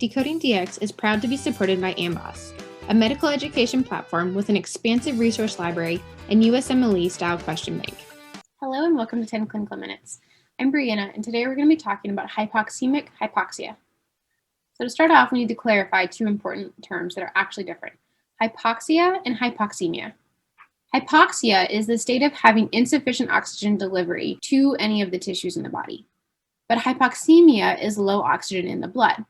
Decoding DX is proud to be supported by AMBOSS, a medical education platform with an expansive resource library and USMLE-style question bank. Hello and welcome to 10 Clinical Minutes. I'm Brianna, and today we're going to be talking about hypoxemic hypoxia. So to start off, we need to clarify two important terms that are actually different: hypoxia and hypoxemia. Hypoxia is the state of having insufficient oxygen delivery to any of the tissues in the body. But hypoxemia is low oxygen in the blood.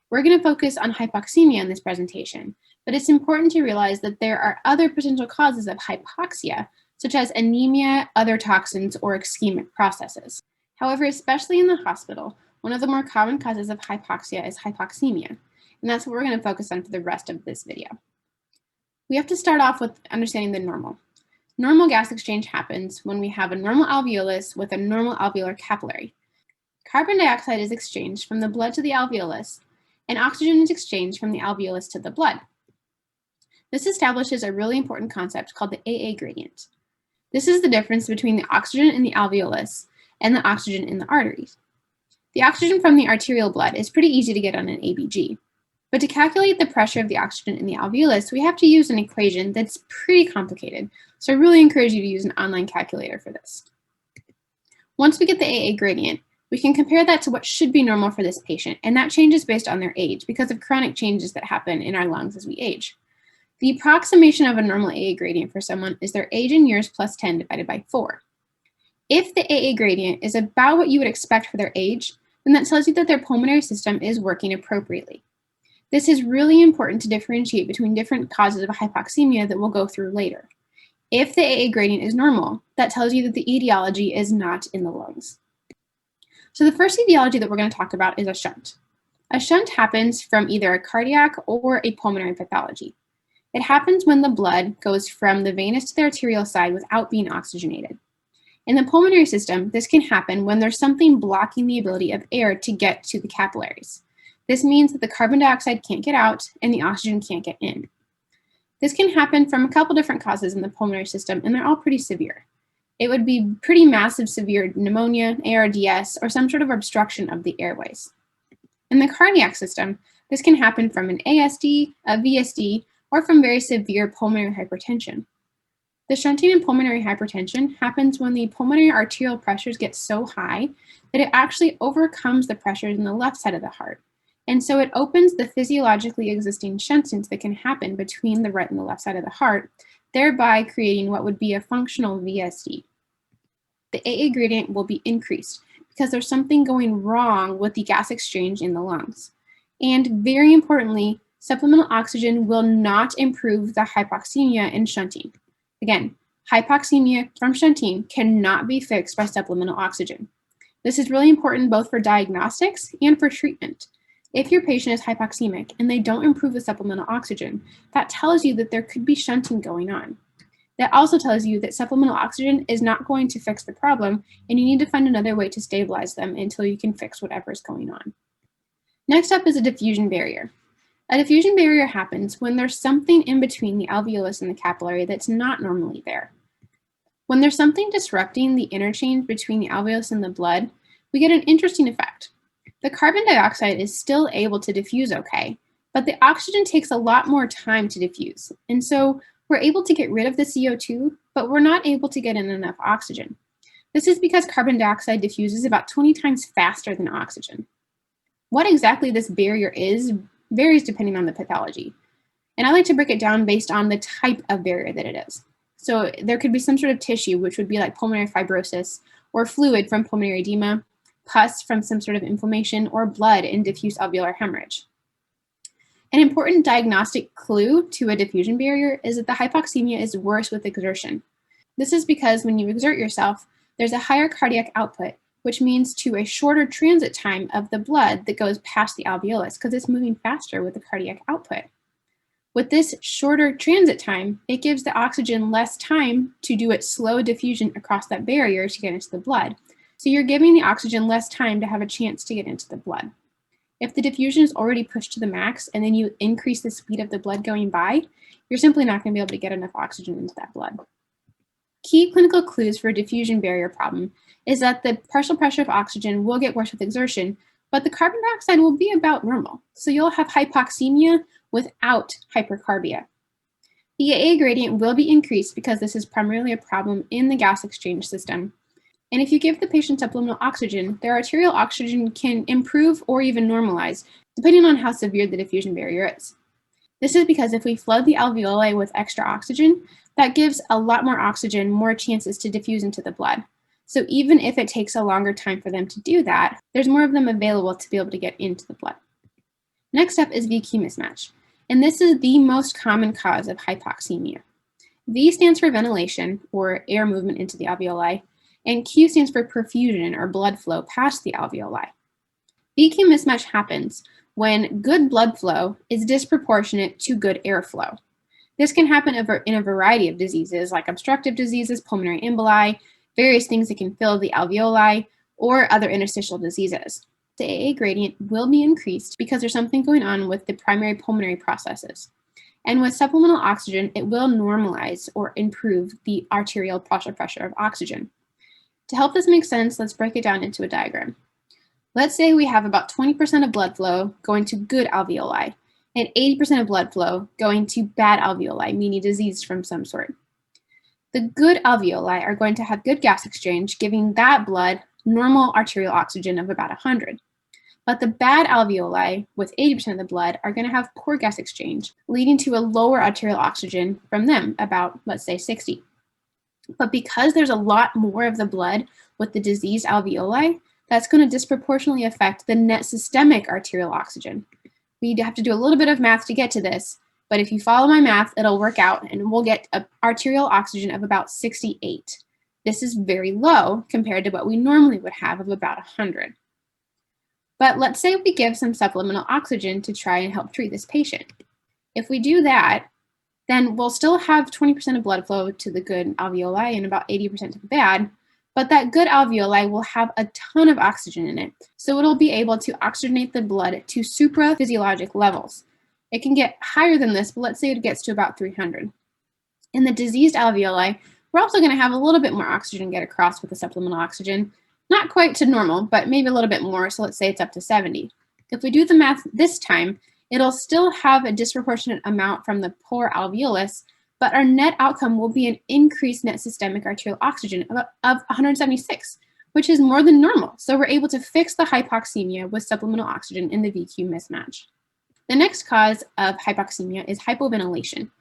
We're going to focus on hypoxemia in this presentation, but it's important to realize that there are other potential causes of hypoxia, such as anemia, other toxins, or ischemic processes. However, especially in the hospital, one of the more common causes of hypoxia is hypoxemia, and that's what we're going to focus on for the rest of this video. We have to start off with understanding the normal. Normal gas exchange happens when we have a normal alveolus with a normal alveolar capillary. Carbon dioxide is exchanged from the blood to the alveolus, and oxygen is exchanged from the alveolus to the blood. This establishes a really important concept called the AA gradient. This is the difference between the oxygen in the alveolus and the oxygen in the arteries. The oxygen from the arterial blood is pretty easy to get on an ABG, but to calculate the pressure of the oxygen in the alveolus, we have to use an equation that's pretty complicated, so I really encourage you to use an online calculator for this. Once we get the AA gradient, we can compare that to what should be normal for this patient, and that changes based on their age because of chronic changes that happen in our lungs as we age. The approximation of a normal AA gradient for someone is their age in years plus 10 divided by 4. If the AA gradient is about what you would expect for their age, then that tells you that their pulmonary system is working appropriately. This is really important to differentiate between different causes of hypoxemia that we'll go through later. If the AA gradient is normal, that tells you that the etiology is not in the lungs. So the first etiology that we're going to talk about is a shunt. A shunt happens from either a cardiac or a pulmonary pathology. It happens when the blood goes from the venous to the arterial side without being oxygenated. In the pulmonary system, this can happen when there's something blocking the ability of air to get to the capillaries. This means that the carbon dioxide can't get out and the oxygen can't get in. This can happen from a couple different causes in the pulmonary system, and they're all pretty severe. It would be pretty massive severe pneumonia, ARDS, or some sort of obstruction of the airways. In the cardiac system, this can happen from an ASD, a VSD, or from very severe pulmonary hypertension. The shunting in pulmonary hypertension happens when the pulmonary arterial pressures get so high that it actually overcomes the pressures in the left side of the heart. And so it opens the physiologically existing shuntings that can happen between the right and the left side of the heart, thereby creating what would be a functional VSD. The AA gradient will be increased because there's something going wrong with the gas exchange in the lungs. And very importantly, supplemental oxygen will not improve the hypoxemia in shunting. Again, hypoxemia from shunting cannot be fixed by supplemental oxygen. This is really important both for diagnostics and for treatment. If your patient is hypoxemic and they don't improve with supplemental oxygen, that tells you that there could be shunting going on. That also tells you that supplemental oxygen is not going to fix the problem, and you need to find another way to stabilize them until you can fix whatever is going on. Next up is a diffusion barrier. A diffusion barrier happens when there's something in between the alveolus and the capillary that's not normally there. When there's something disrupting the interchange between the alveolus and the blood, we get an interesting effect. The carbon dioxide is still able to diffuse okay, but the oxygen takes a lot more time to diffuse, and so we're able to get rid of the CO2, but we're not able to get in enough oxygen. This is because carbon dioxide diffuses about 20 times faster than oxygen. What exactly this barrier is varies depending on the pathology, and I like to break it down based on the type of barrier that it is. So there could be some sort of tissue, which would be like pulmonary fibrosis, or fluid from pulmonary edema, pus from some sort of inflammation, or blood in diffuse alveolar hemorrhage. An important diagnostic clue to a diffusion barrier is that the hypoxemia is worse with exertion. This is because when you exert yourself, there's a higher cardiac output, which means to a shorter transit time of the blood that goes past the alveolus because it's moving faster with the cardiac output. With this shorter transit time, it gives the oxygen less time to do its slow diffusion across that barrier to get into the blood. So you're giving the oxygen less time to have a chance to get into the blood. If the diffusion is already pushed to the max and then you increase the speed of the blood going by, you're simply not going to be able to get enough oxygen into that blood. Key clinical clues for a diffusion barrier problem is that the partial pressure of oxygen will get worse with exertion, but the carbon dioxide will be about normal. So you'll have hypoxemia without hypercarbia. The AA gradient will be increased because this is primarily a problem in the gas exchange system. And if you give the patient supplemental oxygen, their arterial oxygen can improve or even normalize, depending on how severe the diffusion barrier is. This is because if we flood the alveoli with extra oxygen, that gives a lot more oxygen, more chances to diffuse into the blood. So even if it takes a longer time for them to do that, there's more of them available to be able to get into the blood. Next up is VQ mismatch, and this is the most common cause of hypoxemia. V stands for ventilation, or air movement into the alveoli, and Q stands for perfusion, or blood flow past the alveoli. VQ mismatch happens when good blood flow is disproportionate to good airflow. This can happen in a variety of diseases like obstructive diseases, pulmonary emboli, various things that can fill the alveoli, or other interstitial diseases. The AA gradient will be increased because there's something going on with the primary pulmonary processes. And with supplemental oxygen, it will normalize or improve the arterial pressure of oxygen. To help this make sense, let's break it down into a diagram. Let's say we have about 20% of blood flow going to good alveoli and 80% of blood flow going to bad alveoli, meaning disease from some sort. The good alveoli are going to have good gas exchange, giving that blood normal arterial oxygen of about 100. But the bad alveoli, with 80% of the blood, are going to have poor gas exchange, leading to a lower arterial oxygen from them, about, let's say, 60. But because there's a lot more of the blood with the diseased alveoli, that's going to disproportionately affect the net systemic arterial oxygen. We have to do a little bit of math to get to this, but if you follow my math, it'll work out, and we'll get an arterial oxygen of about 68. This is very low compared to what we normally would have of about 100. But let's say we give some supplemental oxygen to try and help treat this patient. If we do that, then we'll still have 20% of blood flow to the good alveoli and about 80% to the bad, but that good alveoli will have a ton of oxygen in it, so it'll be able to oxygenate the blood to supraphysiologic levels. It can get higher than this, but let's say it gets to about 300. In the diseased alveoli, we're also going to have a little bit more oxygen get across with the supplemental oxygen. Not quite to normal, but maybe a little bit more, so let's say it's up to 70. If we do the math this time, it'll still have a disproportionate amount from the poor alveolus, but our net outcome will be an increased net systemic arterial oxygen of 176, which is more than normal. So we're able to fix the hypoxemia with supplemental oxygen in the VQ mismatch. The next cause of hypoxemia is hypoventilation.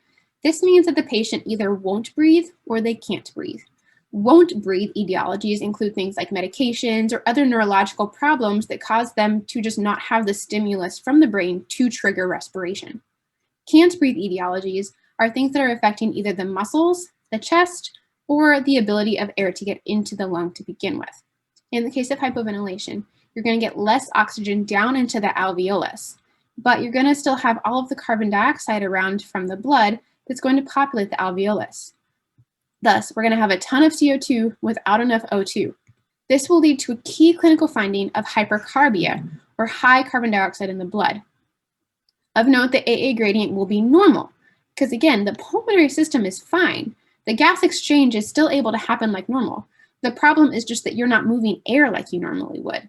This means that the patient either won't breathe or they can't breathe. Won't breathe etiologies include things like medications or other neurological problems that cause them to just not have the stimulus from the brain to trigger respiration. Can't breathe etiologies are things that are affecting either the muscles, the chest, or the ability of air to get into the lung to begin with. In the case of hypoventilation, you're going to get less oxygen down into the alveolus, but you're going to still have all of the carbon dioxide around from the blood that's going to populate the alveolus. Thus, we're going to have a ton of CO2 without enough O2. This will lead to a key clinical finding of hypercarbia, or high carbon dioxide in the blood. Of note, the AA gradient will be normal, because again, the pulmonary system is fine. The gas exchange is still able to happen like normal. The problem is just that you're not moving air like you normally would.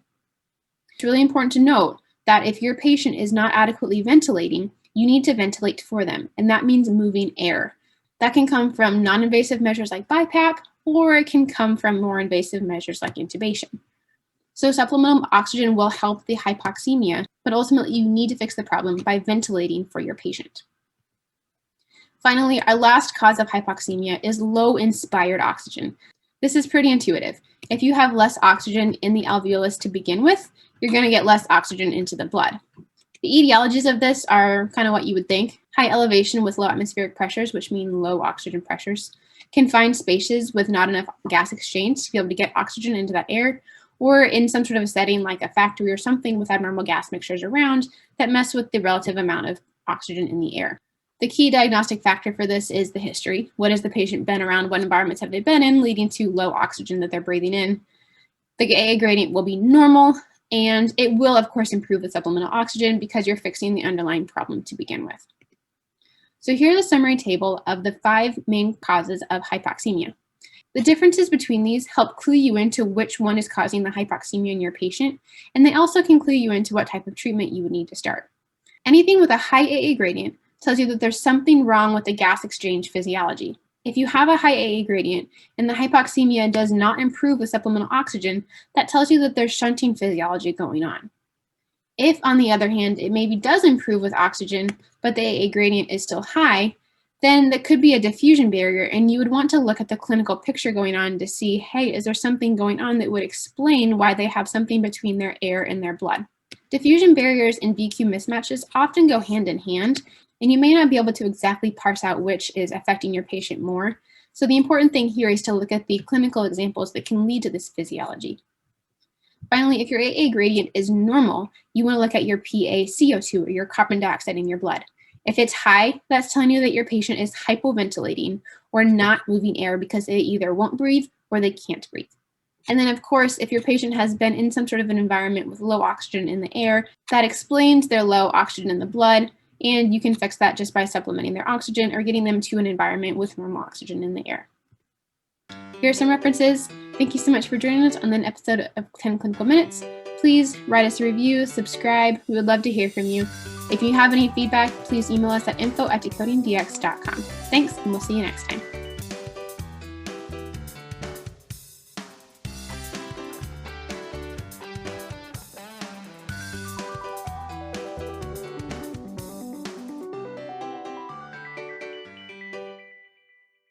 It's really important to note that if your patient is not adequately ventilating, you need to ventilate for them, and that means moving air. That can come from non-invasive measures like BiPAP, or it can come from more invasive measures like intubation. So supplemental oxygen will help the hypoxemia, but ultimately you need to fix the problem by ventilating for your patient. Finally, our last cause of hypoxemia is low inspired oxygen. This is pretty intuitive. If you have less oxygen in the alveolus to begin with, you're going to get less oxygen into the blood. The etiologies of this are kind of what you would think. High elevation with low atmospheric pressures, which mean low oxygen pressures. Confined spaces with not enough gas exchange to be able to get oxygen into that air, or in some sort of a setting like a factory or something with abnormal gas mixtures around that mess with the relative amount of oxygen in the air. The key diagnostic factor for this is the history. What has the patient been around? What environments have they been in, leading to low oxygen that they're breathing in? The AA gradient will be normal, and it will, of course, improve with supplemental oxygen because you're fixing the underlying problem to begin with. So here's a summary table of the 5 main causes of hypoxemia. The differences between these help clue you into which one is causing the hypoxemia in your patient, and they also can clue you into what type of treatment you would need to start. Anything with a high AA gradient tells you that there's something wrong with the gas exchange physiology. If you have a high AA gradient and the hypoxemia does not improve with supplemental oxygen, that tells you that there's shunting physiology going on. If, on the other hand, it maybe does improve with oxygen, but the AA gradient is still high, then that could be a diffusion barrier, and you would want to look at the clinical picture going on to see, hey, is there something going on that would explain why they have something between their air and their blood? Diffusion barriers and VQ mismatches often go hand in hand, and you may not be able to exactly parse out which is affecting your patient more. So the important thing here is to look at the clinical examples that can lead to this physiology. Finally, if your AA gradient is normal, you want to look at your PaCO2 or your carbon dioxide in your blood. If it's high, that's telling you that your patient is hypoventilating or not moving air because they either won't breathe or they can't breathe. And then, of course, if your patient has been in some sort of an environment with low oxygen in the air, that explains their low oxygen in the blood, and you can fix that just by supplementing their oxygen or getting them to an environment with normal oxygen in the air. Here are some references. Thank you so much for joining us on an episode of 10 Clinical Minutes. Please write us a review, subscribe. We would love to hear from you. If you have any feedback, please email us at info@decodingdx.com. Thanks, and we'll see you next time.